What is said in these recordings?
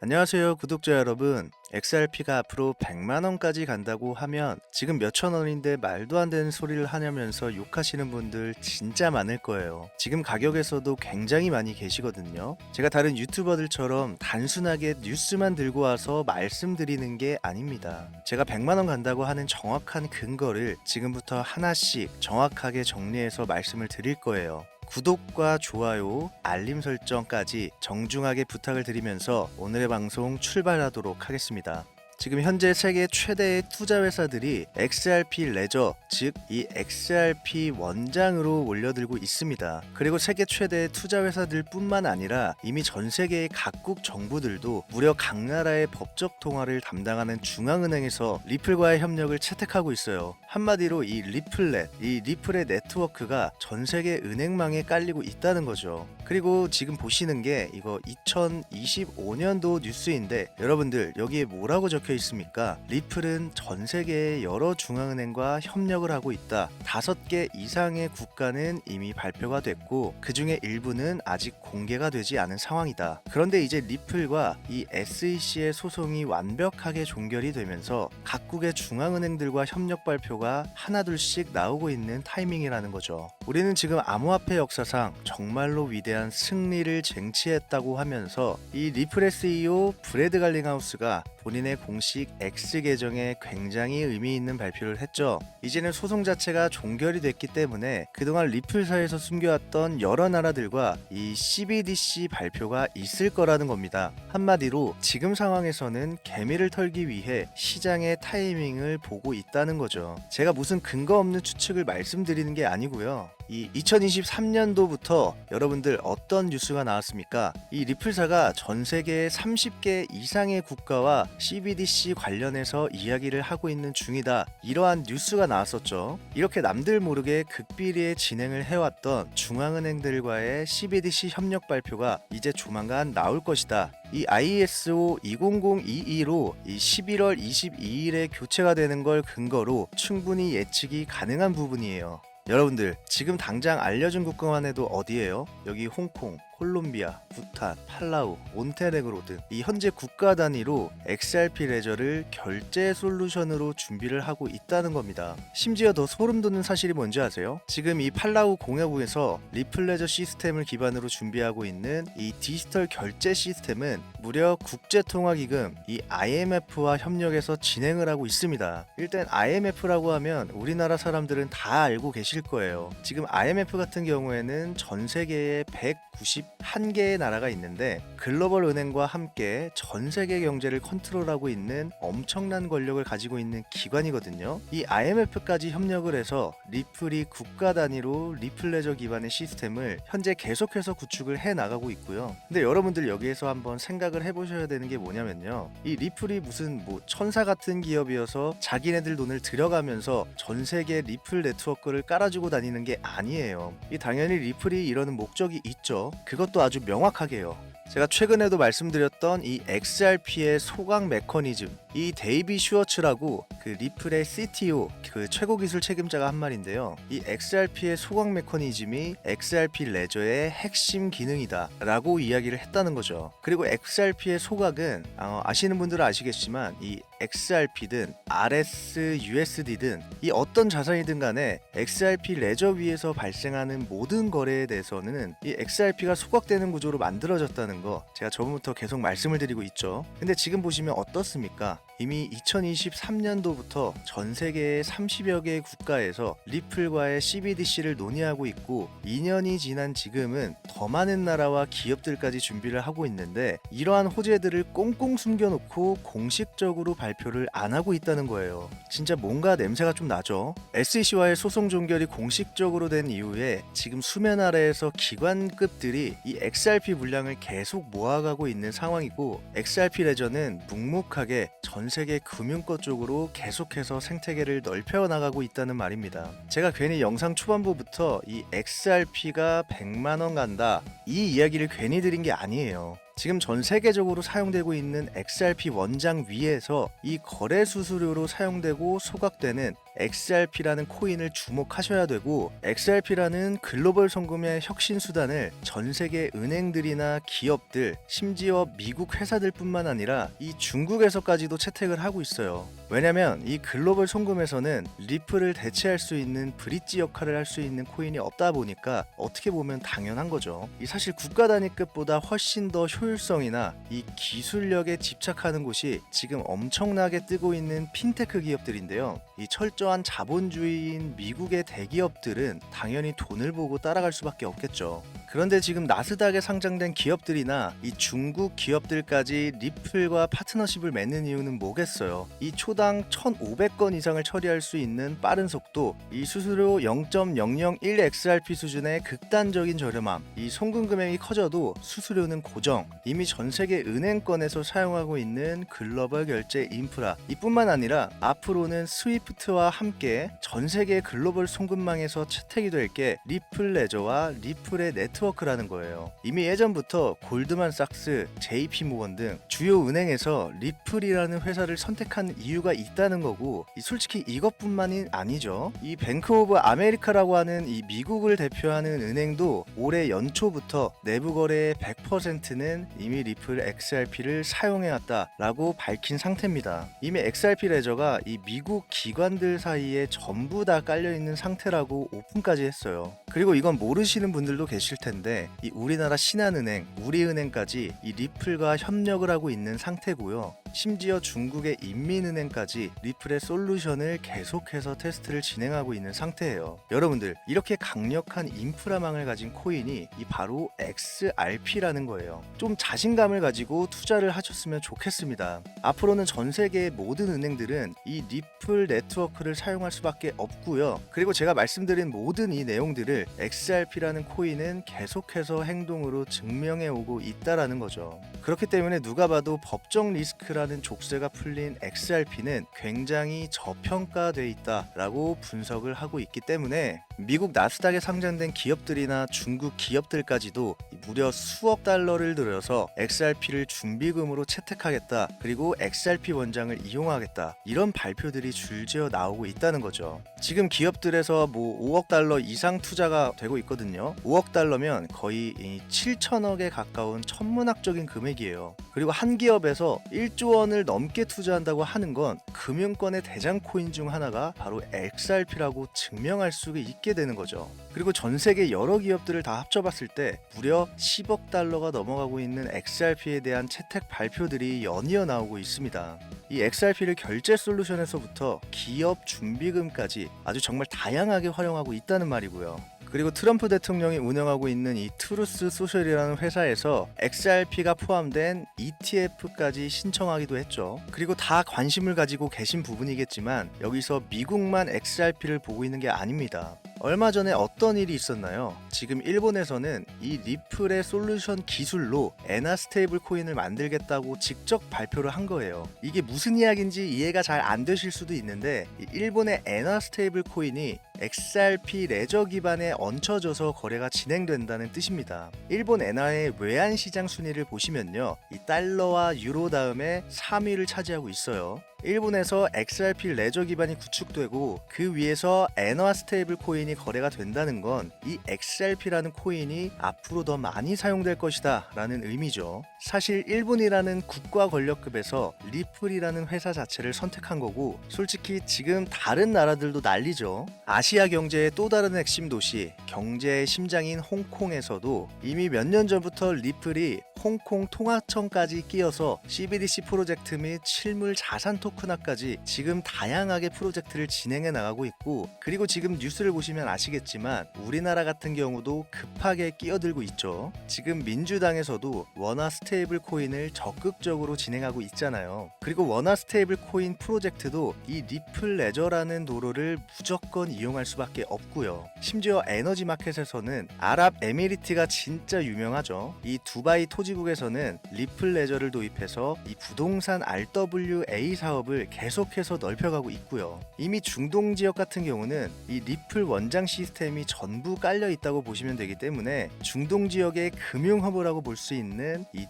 안녕하세요, 구독자 여러분. XRP가 앞으로 100만원까지 간다고 하면 지금 몇천 원인데 말도 안 되는 소리를 하냐면서 욕하시는 분들 진짜 많을 거예요. 지금 가격에서도 굉장히 많이 계시거든요. 제가 다른 유튜버들처럼 단순하게 뉴스만 들고 와서 말씀드리는 게 아닙니다. 제가 100만원 간다고 하는 정확한 근거를 지금부터 하나씩 정확하게 정리해서 말씀을 드릴 거예요. 구독과 좋아요, 알림 설정까지 정중하게 부탁을 드리면서 오늘의 방송 출발하도록 하겠습니다. 지금 현재 세계 최대의 투자 회사들이 XRP 레저, 즉 이 XRP 원장으로 몰려들고 있습니다. 그리고 세계 최대의 투자 회사들 뿐만 아니라 이미 전 세계의 각국 정부들도 무려 각 나라의 법적 통화를 담당하는 중앙은행에서 리플과의 협력을 채택하고 있어요. 한마디로 이 리플렛, 이 리플의 네트워크가 전 세계 은행망에 깔리고 있다는 거죠. 그리고 지금 보시는 게 이거 2025년도 뉴스인데 여러분들 여기에 뭐라고 적혀 있습니까? 리플은 전 세계의 여러 중앙은행과 협력을 하고 있다. 5개 이상의 국가는 이미 발표가 됐고 그 중에 일부는 아직 공개가 되지 않은 상황이다. 그런데 이제 리플과 이 SEC의 소송이 완벽하게 종결이 되면서 각국의 중앙은행들과 협력 발표가 하나둘씩 나오고 있는 타이밍이라는 거죠. 우리는 지금 암호화폐 역사상 정말로 위대한 승리를 쟁취했다고 하면서 이 리플의 CEO 브래드 갈링하우스가 본인의 공식 X 계정에 굉장히 의미 있는 발표를 했죠. 이제는 소송 자체가 종결이 됐기 때문에 그동안 리플사에서 숨겨왔던 여러 나라들과 이 CBDC 발표가 있을 거라는 겁니다. 한마디로 지금 상황에서는 개미를 털기 위해 시장의 타이밍을 보고 있다는 거죠. 제가 무슨 근거 없는 추측을 말씀드리는 게 아니고요. 이 2023년도부터 여러분들 어떤 뉴스가 나왔습니까? 이 리플사가 전 세계 30개 이상의 국가와 CBDC 관련해서 이야기를 하고 있는 중이다. 이러한 뉴스가 나왔었죠. 이렇게 남들 모르게 극비리에 진행을 해왔던 중앙은행들과의 CBDC 협력 발표가 이제 조만간 나올 것이다. 이 ISO 20022로 이 11월 22일에 교체가 되는 걸 근거로 충분히 예측이 가능한 부분이에요. 여러분들 지금 당장 알려준 국가만 해도 어디예요? 여기 홍콩, 콜롬비아, 부탄, 팔라우, 몬테네그로 등 이 현재 국가 단위로 XRP 레저를 결제 솔루션으로 준비를 하고 있다는 겁니다. 심지어 더 소름 돋는 사실이 뭔지 아세요? 지금 이 팔라우 공화국에서 리플 레저 시스템을 기반으로 준비하고 있는 이 디지털 결제 시스템은 무려 국제통화기금 이 IMF와 협력해서 진행을 하고 있습니다. 일단 IMF라고 하면 우리나라 사람들은 다 알고 계실 거예요. 지금 IMF 같은 경우에는 전 세계에 191개의 나라가 있는데 글로벌 은행과 함께 전 세계 경제를 컨트롤하고 있는 엄청난 권력을 가지고 있는 기관이거든요. 이 IMF까지 협력을 해서 리플이 국가 단위로 리플 레저 기반의 시스템을 현재 계속해서 구축을 해 나가고 있고요. 근데 여러분들 여기에서 한번 생각을 해보셔야 되는 게 뭐냐면요. 이 리플이 무슨 뭐 천사 같은 기업이어서 자기네들 돈을 들여가면서 전 세계 리플 네트워크를 깔아주고 다니는 게 아니에요. 이 당연히 리플이 이러는 목적이 있죠. 그것도 아주 명확하게요. 제가 최근에도 말씀드렸던 이 XRP의 소각 메커니즘, 이 데이비 슈워츠라고 그 리플의 CTO, 그 최고 기술 책임자가 한 말인데요. 이 XRP의 소각 메커니즘이 XRP 레저의 핵심 기능이다 라고 이야기를 했다는 거죠. 그리고 XRP의 소각은 아시는 분들은 아시겠지만 이 XRP든 RSUSD든 이 어떤 자산이든 간에 XRP 레저 위에서 발생하는 모든 거래에 대해서는 이 XRP가 소각되는 구조로 만들어졌다는 거 제가 저번부터 계속 말씀을 드리고 있죠. 근데 지금 보시면 어떻습니까? 이미 2023년도부터 전 세계의 30여 개의 국가에서 리플과의 CBDC를 논의하고 있고 2년이 지난 지금은 더 많은 나라와 기업들까지 준비를 하고 있는데 이러한 호재들을 꽁꽁 숨겨놓고 공식적으로 발표를 안 하고 있다는 거예요. 진짜 뭔가 냄새가 좀 나죠? SEC와의 소송 종결이 공식적으로 된 이후에 지금 수면 아래에서 기관급들이 이 XRP 물량을 계속 모아가고 있는 상황이고 XRP 레저는 묵묵하게 전 세계 금융권 쪽으로 계속해서 생태계를 넓혀 나가고 있다는 말입니다. 제가 괜히 영상 초반부부터 이 XRP가 100만원 간다 이 이야기를 괜히 드린 게 아니에요. 지금 전 세계적으로 사용되고 있는 XRP 원장 위에서 이 거래 수수료로 사용되고 소각되는 XRP라는 코인을 주목하셔야 되고, XRP라는 글로벌 송금의 혁신 수단을 전 세계 은행들이나 기업들, 심지어 미국 회사들뿐만 아니라 이 중국에서까지도 채택을 하고 있어요. 왜냐면 이 글로벌 송금에서는 리플을 대체할 수 있는 브릿지 역할을 할 수 있는 코인이 없다 보니까 어떻게 보면 당연한 거죠. 이 사실 국가 단위급보다 훨씬 더 효율성이나 이 기술력에 집착하는 곳이 지금 엄청나게 뜨고 있는 핀테크 기업들인데요. 이 철저한 자본주의인 미국의 대기업들은 당연히 돈을 보고 따라갈 수밖에 없겠죠. 그런데 지금 나스닥에 상장된 기업들이나 이 중국 기업들까지 리플과 파트너십을 맺는 이유는 뭐겠어요? 이 초당 1,500건 이상을 처리할 수 있는 빠른 속도, 이 수수료 0.001 XRP 수준의 극단적인 저렴함, 이 송금 금액이 커져도 수수료는 고정, 이미 전 세계 은행권에서 사용하고 있는 글로벌 결제 인프라, 이뿐만 아니라 앞으로는 스위프트와 함께 전 세계 글로벌 송금망에서 채택이 될 게 리플 레저와 리플의 네트워크라는 거예요. 이미 예전부터 골드만삭스, JP모건 등 주요 은행에서 리플이라는 회사를 선택한 이유가 있다는 거고, 솔직히 이것뿐만이 아니죠. 이 뱅크 오브 아메리카라고 하는 이 미국을 대표하는 은행도 올해 연초부터 내부 거래의 100%는 이미 리플 XRP를 사용해왔다라고 밝힌 상태입니다. 이미 XRP 레저가 이 미국 기관들 사이에 전부 다 깔려있는 상태라고 오픈까지 했어요. 그리고 이건 모르시는 분들도 계실 텐데, 이 우리나라 신한은행, 우리은행까지 이 리플과 협력을 하고 있는 상태고요. 심지어 중국의 인민은행까지 리플의 솔루션을 계속해서 테스트를 진행하고 있는 상태예요. 여러분들, 이렇게 강력한 인프라망을 가진 코인이 이 바로 XRP라는 거예요. 좀 자신감을 가지고 투자를 하셨으면 좋겠습니다. 앞으로는 전 세계의 모든 은행들은 이 리플 네트워크를 사용할 수밖에 없고요. 그리고 제가 말씀드린 모든 이 내용들을 XRP라는 코인은 계속해서 행동으로 증명해 오고 있다라는 거죠. 그렇기 때문에 누가 봐도 법적 리스크라는 족쇄가 풀린 XRP는 굉장히 저평가돼 있다라고 분석을 하고 있기 때문에 미국 나스닥에 상장된 기업들이나 중국 기업들까지도 무려 수억 달러를 들여서 XRP를 준비금으로 채택하겠다, 그리고 XRP 원장을 이용하겠다, 이런 발표들이 줄지어 나오고 있다는 거죠. 지금 기업들에서 5억 달러 이상 투자가 되고 있거든요. 5억 달러면 거의 7천억에 가까운 천문학적인 금액이에요. 그리고 한 기업에서 1조 원을 넘게 투자한다고 하는 건 금융권의 대장 코인 중 하나가 바로 XRP라고 증명할 수 있게 되는 거죠. 그리고 전 세계 여러 기업들을 다 합쳐봤을 때 무려 10억 달러가 넘어가고 있는 XRP에 대한 채택 발표들이 연이어 나오고 있습니다. 이 XRP를 결제 솔루션에서부터 기업 준비금까지 아주 정말 다양하게 활용하고 있다는 말이고요. 그리고 트럼프 대통령이 운영하고 있는 이 트루스 소셜이라는 회사에서 XRP가 포함된 ETF까지 신청하기도 했죠. 그리고 다 관심을 가지고 계신 부분이겠지만 여기서 미국만 XRP를 보고 있는 게 아닙니다. 얼마 전에 어떤 일이 있었나요? 지금 일본에서는 이 리플의 솔루션 기술로 에나 스테이블 코인을 만들겠다고 직접 발표를 한 거예요. 이게 무슨 이야기인지 이해가 잘 안 되실 수도 있는데, 일본의 에나 스테이블 코인이 XRP 레저 기반에 얹혀져서 거래가 진행된다는 뜻입니다. 일본 엔화의 외환 시장 순위를 보시면요, 이 달러와 유로 다음에 3위를 차지하고 있어요. 일본에서 XRP 레저 기반이 구축되고 그 위에서 엔화 스테이블 코인이 거래가 된다는 건 이 XRP라는 코인이 앞으로 더 많이 사용될 것이다 라는 의미죠. 사실 일본이라는 국가 권력급에서 리플이라는 회사 자체를 선택한 거고, 솔직히 지금 다른 나라들도 난리죠. 아시아 경제의 또 다른 핵심 도시, 경제의 심장인 홍콩에서도 이미 몇 년 전부터 리플이 홍콩 통화청까지 끼어서 CBDC 프로젝트 및 실물 자산 토큰화까지 지금 다양하게 프로젝트를 진행해 나가고 있고, 그리고 지금 뉴스를 보시면 아시겠지만 우리나라 같은 경우도 급하게 끼어들고 있죠. 지금 민주당에서도 원화 스테이블 코인을 적극적으로 진행하고 있잖아요. 그리고 원화 스테이블 코인 프로젝트도 이 리플 레저라는 도로를 무조건 이용할 수밖에 없고요. 심지어 에너지 마켓에서는 아랍에미리트가 진짜 유명하죠. 이 두바이 토지 선진국에서는 리플 레저를 도입해서 이 부동산 RWA 사업을 계속해서 넓혀가고 있고요. 이미 중동 지역 같은 경우는 이 리플 원장 시스템이 전부 깔려 있다고 보시면 되기 때문에 중동 지역의 금융 허브라고 볼 수 있는 이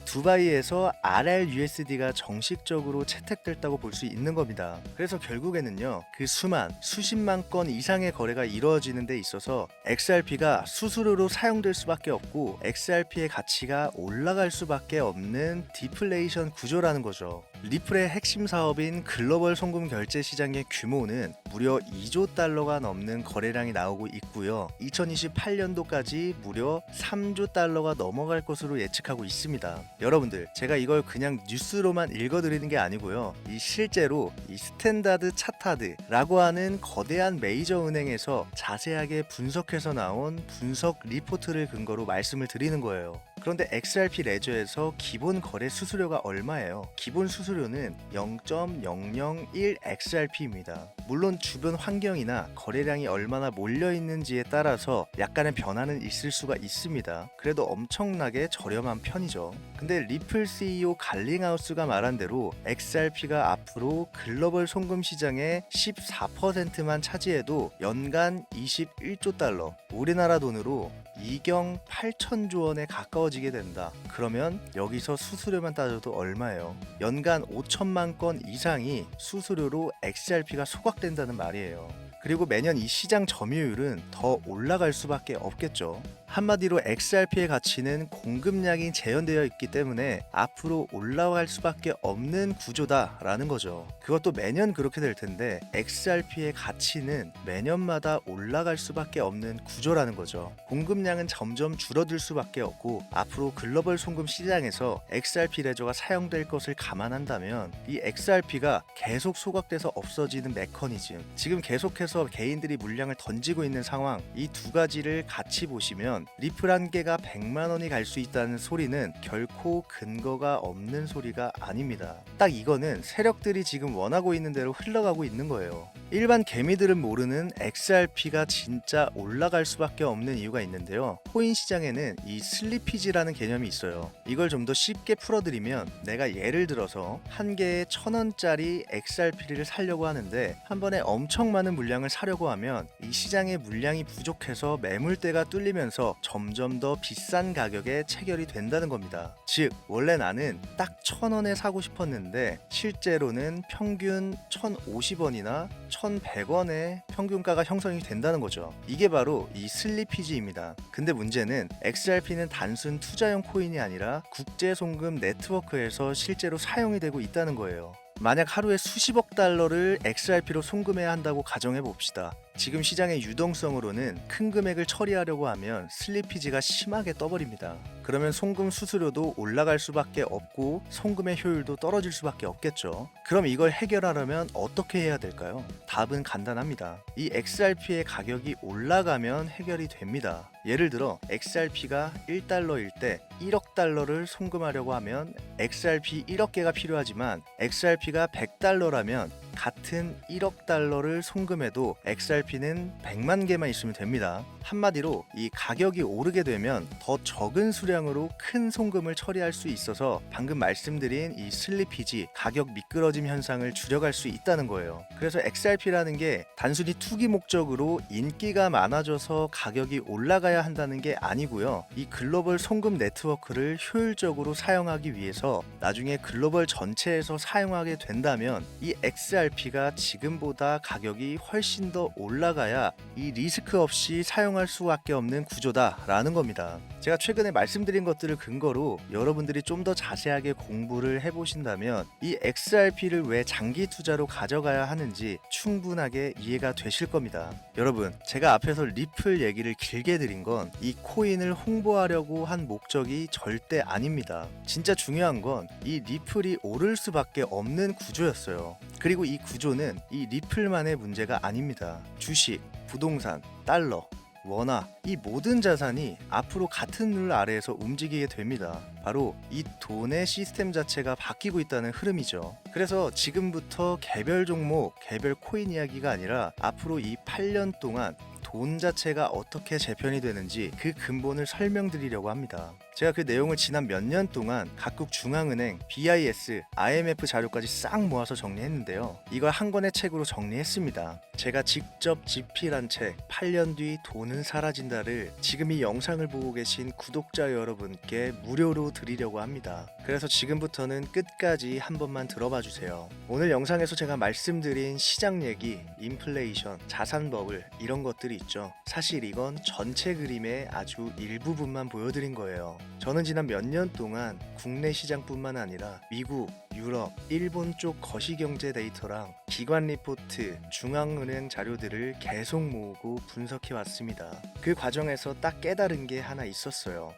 두바이에서 RLUSD가 정식적으로 채택됐다고 볼 수 있는 겁니다. 그래서 결국에는요, 그 수십만 건 이상의 거래가 이루어지는 데 있어서 XRP가 수수료로 사용될 수밖에 없고 XRP의 가치가 올라갈 수밖에 없는 디플레이션 구조라는 거죠. 리플의 핵심 사업인 글로벌 송금 결제 시장의 규모는 무려 2조 달러가 넘는 거래량이 나오고 있고요. 2028년도까지 무려 3조 달러가 넘어갈 것으로 예측하고 있습니다. 여러분들, 제가 이걸 그냥 뉴스로만 읽어드리는 게 아니고요. 이 실제로 이 스탠다드 차타드라고 하는 거대한 메이저 은행에서 자세하게 분석해서 나온 분석 리포트를 근거로 말씀을 드리는 거예요. 그런데 XRP 레저에서 기본 거래 수수료가 얼마예요? 기본 수수료는 0.001 XRP입니다. 물론 주변 환경이나 거래량이 얼마나 몰려 있는지에 따라서 약간의 변화는 있을 수가 있습니다. 그래도 엄청나게 저렴한 편이죠. 근데 리플 CEO 갈링하우스가 말한 대로 XRP가 앞으로 글로벌 송금 시장의 14%만 차지해도 연간 21조 달러, 우리나라 돈으로 2경 8천조 원에 가까워지게 된다. 그러면 여기서 수수료만 따져도 얼마예요? 연간 5천만 건 이상이 수수료로 XRP가 소각된다는 말이에요. 그리고 매년 이 시장 점유율은 더 올라갈 수밖에 없겠죠. 한마디로 XRP의 가치는 공급량이 재현되어 있기 때문에 앞으로 올라갈 수밖에 없는 구조다라는 거죠. 그것도 매년 그렇게 될 텐데 XRP의 가치는 매년마다 올라갈 수밖에 없는 구조라는 거죠. 공급량은 점점 줄어들 수밖에 없고 앞으로 글로벌 송금 시장에서 XRP 레저가 사용될 것을 감안한다면 이 XRP가 계속 소각돼서 없어지는 메커니즘, 지금 계속해서 개인들이 물량을 던지고 있는 상황, 이 두 가지를 같이 보시면 리플 한 개가 100만 원이 갈 수 있다는 소리는 결코 근거가 없는 소리가 아닙니다. 딱 이거는 세력들이 지금 원하고 있는 대로 흘러가고 있는 거예요. 일반 개미들은 모르는 XRP가 진짜 올라갈 수밖에 없는 이유가 있는데요. 코인 시장에는 이 슬리피지라는 개념이 있어요. 이걸 좀 더 쉽게 풀어드리면, 내가 예를 들어서 한 개에 1,000원짜리 XRP를 사려고 하는데 한 번에 엄청 많은 물량을 사려고 하면 이 시장의 물량이 부족해서 매물대가 뚫리면서 점점 더 비싼 가격에 체결이 된다는 겁니다. 즉 원래 나는 딱 1,000원에 사고 싶었는데 실제로는 평균 1,050원이나 1,100원의 평균가가 형성이 된다는 거죠. 이게 바로 이 슬리피지입니다. 근데 문제는 XRP는 단순 투자용 코인이 아니라 국제 송금 네트워크에서 실제로 사용이 되고 있다는 거예요. 만약 하루에 수십억 달러를 XRP로 송금해야 한다고 가정해 봅시다. 지금 시장의 유동성으로는 큰 금액을 처리하려고 하면 슬리피지가 심하게 떠버립니다. 그러면 송금 수수료도 올라갈 수밖에 없고 송금의 효율도 떨어질 수밖에 없겠죠. 그럼 이걸 해결하려면 어떻게 해야 될까요? 답은 간단합니다. 이 XRP의 가격이 올라가면 해결이 됩니다. 예를 들어 XRP가 1달러일 때 1억 달러를 송금하려고 하면 XRP 1억 개가 필요하지만 XRP가 100달러라면 같은 1억 달러를 송금해도 XRP는 100만 개만 있으면 됩니다. 한마디로 이 가격이 오르게 되면 더 적은 수량으로 큰 송금을 처리할 수 있어서 방금 말씀드린 이 슬리피지, 가격 미끄러짐 현상을 줄여갈 수 있다는 거예요. 그래서 XRP라는 게 단순히 투기 목적으로 인기가 많아져서 가격이 올라가야 한다는 게 아니고요. 이 글로벌 송금 네트워크를 효율적으로 사용하기 위해서 나중에 글로벌 전체에서 사용하게 된다면 이 XRP가 지금보다 가격이 훨씬 더 올라가야 이 리스크 없이 사용할 수밖에 없는 구조다라는 겁니다. 제가 최근에 말씀드린 것들을 근거로 여러분들이 좀 더 자세하게 공부를 해보신다면 이 XRP를 왜 장기 투자로 가져가야 하는지 충분하게 이해가 되실 겁니다. 여러분, 제가 앞에서 리플 얘기를 길게 드린 건 이 코인을 홍보하려고 한 목적이 절대 아닙니다. 진짜 중요한 건 이 리플이 오를 수밖에 없는 구조였어요. 그리고 이 구조는 이 리플만의 문제가 아닙니다. 주식, 부동산, 달러, 원화, 이 모든 자산이 앞으로 같은 룰 아래에서 움직이게 됩니다. 바로 이 돈의 시스템 자체가 바뀌고 있다는 흐름이죠. 그래서 지금부터 개별 종목, 개별 코인 이야기가 아니라 앞으로 이 8년 동안 돈 자체가 어떻게 재편이 되는지 그 근본을 설명드리려고 합니다. 제가 그 내용을 지난 몇 년 동안 각국 중앙은행, BIS, IMF 자료까지 싹 모아서 정리했는데요. 이걸 한 권의 책으로 정리했습니다. 제가 직접 집필한 책 8년 뒤 돈은 사라진다를 지금 이 영상을 보고 계신 구독자 여러분께 무료로 드리려고 합니다. 그래서 지금부터는 끝까지 한 번만 들어봐 주세요. 오늘 영상에서 제가 말씀드린 시장 얘기, 인플레이션, 자산 버블 이런 것들이 있죠. 사실 이건 전체 그림의 아주 일부분만 보여드린 거예요. 저는 지난 몇 년 동안 국내 시장뿐만 아니라 미국, 유럽, 일본 쪽 거시경제 데이터랑 기관 리포트, 중앙은행 자료들을 계속 모으고 분석해 왔습니다. 그 과정에서 딱 깨달은 게 하나 있었어요.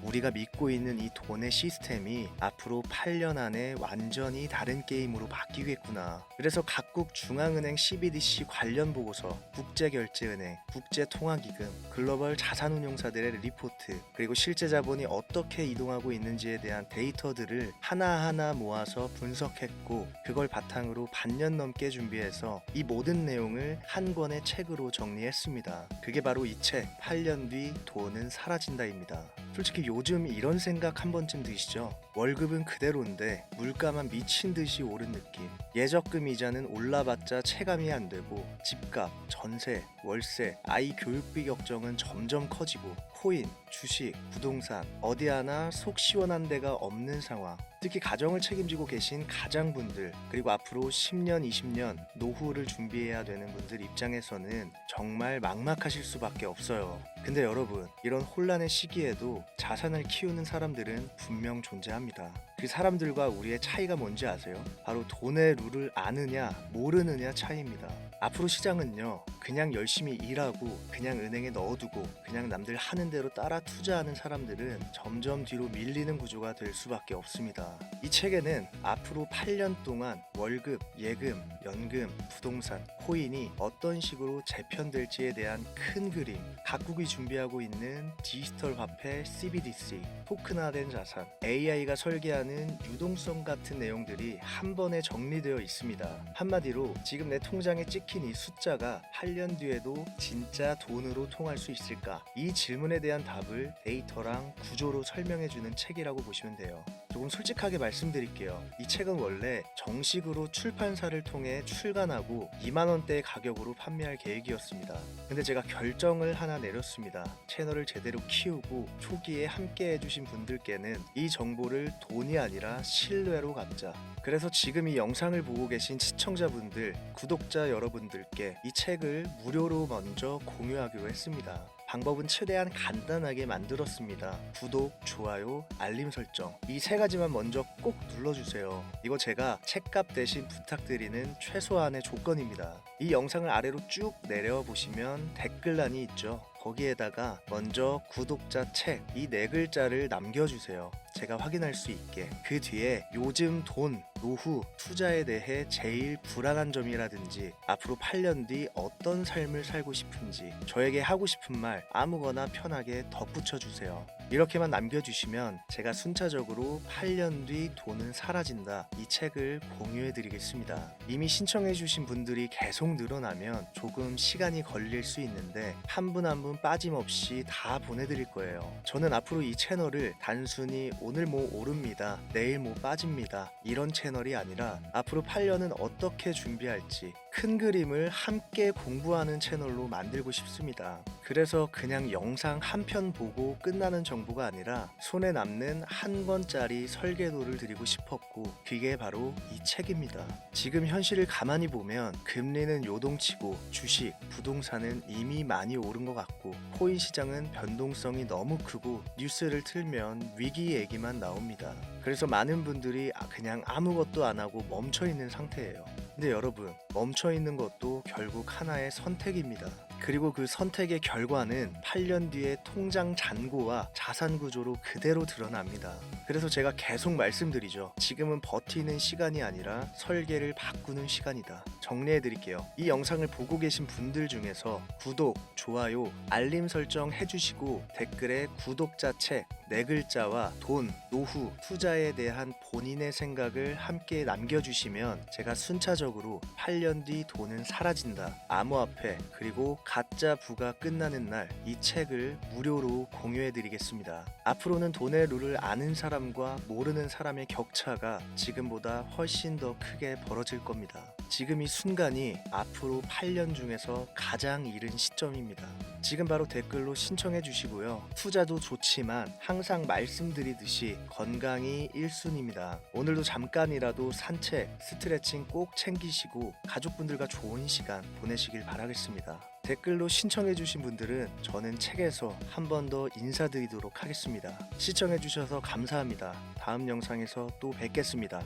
우리가 믿고 있는 이 돈의 시스템이 앞으로 8년 안에 완전히 다른 게임으로 바뀌겠구나. 그래서 각국 중앙은행 CBDC 관련 보고서, 국제결제은행, 국제통화기금, 글로벌 자산운용사들의 리포트, 그리고 실제 자본이 어떻게 이동하고 있는지에 대한 데이터들을 하나하나 모아서 분석했고, 그걸 바탕으로 반년 넘게 준비해서 이 모든 내용을 한 권의 책으로 정리했습니다. 그게 바로 이 책 8년 뒤 돈은 사라진다입니다. 솔직히 요즘 이런 생각 한 번쯤 드시죠? 월급은 그대로인데 물가만 미친 듯이 오른 느낌. 예적금 이자는 올라봤자 체감이 안 되고, 집값, 전세, 월세, 아이 교육비 걱정은 점점 커지고, 코인, 주식, 부동산 어디 하나 속 시원한 데가 없는 상황. 특히 가정을 책임지고 계신 가장분들, 그리고 앞으로 10년, 20년 노후를 준비해야 되는 분들 입장에서는 정말 막막하실 수밖에 없어요. 근데 여러분, 이런 혼란의 시기에도 자산을 키우는 사람들은 분명 존재합니다. 그 사람들과 우리의 차이가 뭔지 아세요? 바로 돈의 룰을 아느냐 모르느냐 차이입니다. 앞으로 시장은요, 그냥 열심히 일하고 그냥 은행에 넣어두고 그냥 남들 하는 대로 따라 투자하는 사람들은 점점 뒤로 밀리는 구조가 될 수밖에 없습니다. 이 책에는 앞으로 8년 동안 월급, 예금, 연금, 부동산, 코인이 어떤 식으로 재편될지에 대한 큰 그림, 각국이 준비하고 있는 디지털 화폐 CBDC, 토큰화된 자산, AI가 설계하는 유동성 같은 내용들이 한 번에 정리되어 있습니다. 한마디로 지금 내 통장에 찍힌 이 숫자가 8년 뒤에도 진짜 돈으로 통할 수 있을까? 이 질문에 대한 답을 데이터랑 구조로 설명해주는 책이라고 보시면 돼요. 조금 솔직하게 말씀드릴게요. 이 책은 원래 정식으로 출판사를 통해 출간하고 2만원대의 가격으로 판매할 계획이었습니다. 근데 제가 결정을 하나 내렸습니다. 채널을 제대로 키우고 초기에 함께 해주신 분들께는 이 정보를 돈이 아니라 신뢰로 갚자. 그래서 지금 이 영상을 보고 계신 시청자분들, 구독자 여러분들께 이 책을 무료로 먼저 공유하기로 했습니다. 방법은 최대한 간단하게 만들었습니다. 구독, 좋아요, 알림 설정 이 세 가지만 먼저 꼭 눌러주세요. 이거 제가 책값 대신 부탁드리는 최소한의 조건입니다. 이 영상을 아래로 쭉 내려보시면 댓글란이 있죠. 거기에다가 먼저 구독자 책 이 네 글자를 남겨주세요. 제가 확인할 수 있게. 그 뒤에 요즘 돈, 노후, 투자에 대해 제일 불안한 점이라든지 앞으로 8년 뒤 어떤 삶을 살고 싶은지 저에게 하고 싶은 말 아무거나 편하게 덧붙여 주세요. 이렇게만 남겨주시면 제가 순차적으로 8년 뒤 돈은 사라진다 이 책을 공유해 드리겠습니다. 이미 신청해 주신 분들이 계속 늘어나면 조금 시간이 걸릴 수 있는데 한 분 한 분 빠짐없이 다 보내드릴 거예요. 저는 앞으로 이 채널을 단순히 오늘 뭐 오릅니다, 내일 뭐 빠집니다 이런 채널이 아니라 앞으로 8년은 어떻게 준비할지 큰 그림을 함께 공부하는 채널로 만들고 싶습니다. 그래서 그냥 영상 한 편 보고 끝나는 정보가 아니라 손에 남는 한 권짜리 설계도를 드리고 싶었고 그게 바로 이 책입니다. 지금 현실을 가만히 보면 금리는 요동치고 주식, 부동산은 이미 많이 오른 것 같고 코인 시장은 변동성이 너무 크고 뉴스를 틀면 위기 얘기만 나옵니다. 그래서 많은 분들이 그냥 아무것도 안 하고 멈춰 있는 상태예요. 근데 여러분, 멈춰 있는 것도 결국 하나의 선택입니다. 그리고 그 선택의 결과는 8년 뒤에 통장 잔고와 자산 구조로 그대로 드러납니다. 그래서 제가 계속 말씀드리죠. 지금은 버티는 시간이 아니라 설계를 바꾸는 시간이다. 정리해 드릴게요. 이 영상을 보고 계신 분들 중에서 구독, 좋아요, 알림 설정 해주시고 댓글에 구독자 책 네 글자와 돈, 노후, 투자에 대한 본인의 생각을 함께 남겨주시면 제가 순차적으로 8년 뒤 돈은 사라진다, 암호화폐, 그리고 가짜 부가 끝나는 날 이 책을 무료로 공유해드리겠습니다. 앞으로는 돈의 룰을 아는 사람과 모르는 사람의 격차가 지금보다 훨씬 더 크게 벌어질 겁니다. 지금 이 순간이 앞으로 8년 중에서 가장 이른 시점입니다. 지금 바로 댓글로 신청해 주시고요. 투자도 좋지만 항상 말씀드리듯이 건강이 1순위입니다. 오늘도 잠깐이라도 산책, 스트레칭 꼭 챙기시고 가족분들과 좋은 시간 보내시길 바라겠습니다. 댓글로 신청해 주신 분들은 저는 책에서 한 번 더 인사드리도록 하겠습니다. 시청해 주셔서 감사합니다. 다음 영상에서 또 뵙겠습니다.